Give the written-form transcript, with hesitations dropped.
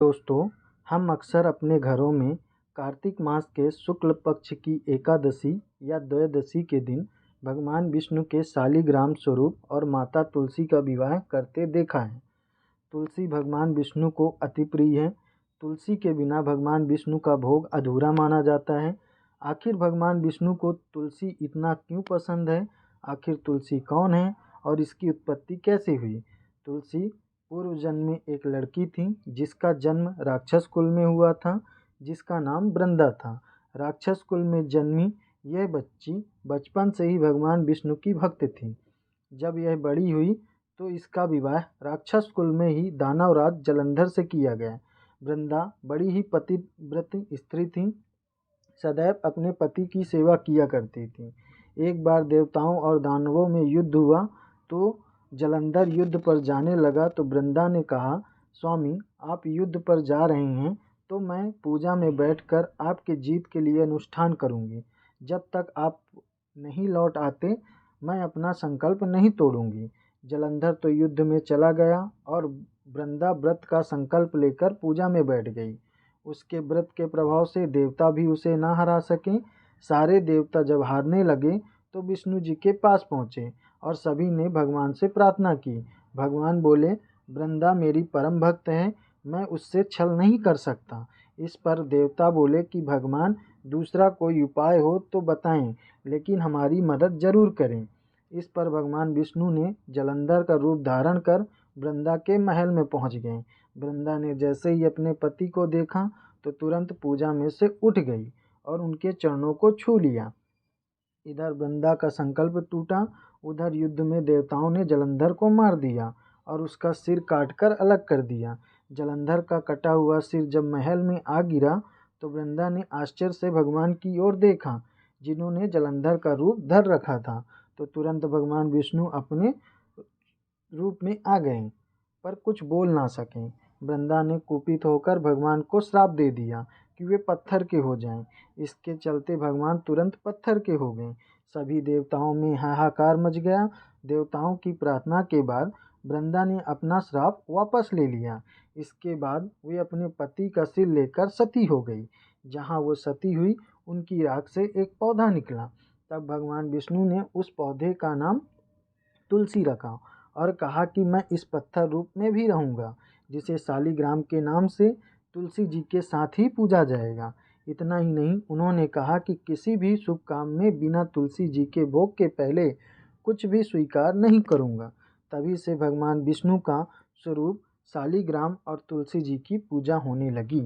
दोस्तों, हम अक्सर अपने घरों में कार्तिक मास के शुक्ल पक्ष की एकादशी या द्वादशी के दिन भगवान विष्णु के शालिग्राम स्वरूप और माता तुलसी का विवाह करते देखा है। तुलसी भगवान विष्णु को अति प्रिय है। तुलसी के बिना भगवान विष्णु का भोग अधूरा माना जाता है। आखिर भगवान विष्णु को तुलसी इतना क्यों पसंद है? आखिर तुलसी कौन है और इसकी उत्पत्ति कैसे हुई? तुलसी पूर्व जन्म में एक लड़की थी जिसका जन्म राक्षस कुल में हुआ था, जिसका नाम वृंदा था। राक्षस कुल में जन्मी यह बच्ची बचपन से ही भगवान विष्णु की भक्त थी। जब यह बड़ी हुई तो इसका विवाह राक्षस कुल में ही दानवराज जलंधर से किया गया। वृंदा बड़ी ही पतिव्रत स्त्री थी, सदैव अपने पति की सेवा किया करती थी। एक बार देवताओं और दानवों में युद्ध हुआ तो जलंधर युद्ध पर जाने लगा तो वृंदा ने कहा, स्वामी आप युद्ध पर जा रहे हैं तो मैं पूजा में बैठकर आपके जीत के लिए अनुष्ठान करूंगी। जब तक आप नहीं लौट आते मैं अपना संकल्प नहीं तोड़ूंगी। जलंधर तो युद्ध में चला गया और वृंदा व्रत का संकल्प लेकर पूजा में बैठ गई। उसके व्रत के प्रभाव से देवता भी उसे ना हरा सके। सारे देवता जब हारने लगे तो विष्णु जी के पास पहुँचे और सभी ने भगवान से प्रार्थना की। भगवान बोले, वृंदा मेरी परम भक्त है, मैं उससे छल नहीं कर सकता। इस पर देवता बोले कि भगवान दूसरा कोई उपाय हो तो बताएं, लेकिन हमारी मदद जरूर करें। इस पर भगवान विष्णु ने जलंधर का रूप धारण कर वृंदा के महल में पहुंच गए। वृंदा ने जैसे ही अपने पति को देखा तो तुरंत पूजा में से उठ गई और उनके चरणों को छू लिया। इधर वृंदा का संकल्प टूटा, उधर युद्ध में देवताओं ने जलंधर को मार दिया और उसका सिर काटकर अलग कर दिया। जलंधर का कटा हुआ सिर जब महल में आ गिरा तो वृंदा ने आश्चर्य से भगवान की ओर देखा, जिन्होंने जलंधर का रूप धर रखा था। तो तुरंत भगवान विष्णु अपने रूप में आ गए पर कुछ बोल ना सके। वृंदा ने कुपित होकर भगवान को श्राप दे दिया कि वे पत्थर के हो जाएं। इसके चलते भगवान तुरंत पत्थर के हो गए। सभी देवताओं में हाहाकार मच गया। देवताओं की प्रार्थना के बाद वृंदा ने अपना श्राप वापस ले लिया। इसके बाद वे अपने पति का सिर लेकर सती हो गई। जहाँ वो सती हुई उनकी राख से एक पौधा निकला। तब भगवान विष्णु ने उस पौधे का नाम तुलसी रखा और कहा कि मैं इस पत्थर रूप में भी रहूँगा, जिसे शालिग्राम के नाम से तुलसी जी के साथ ही पूजा जाएगा। इतना ही नहीं, उन्होंने कहा कि किसी भी शुभ काम में बिना तुलसी जी के भोग के पहले कुछ भी स्वीकार नहीं करूँगा। तभी से भगवान विष्णु का स्वरूप शालिग्राम और तुलसी जी की पूजा होने लगी।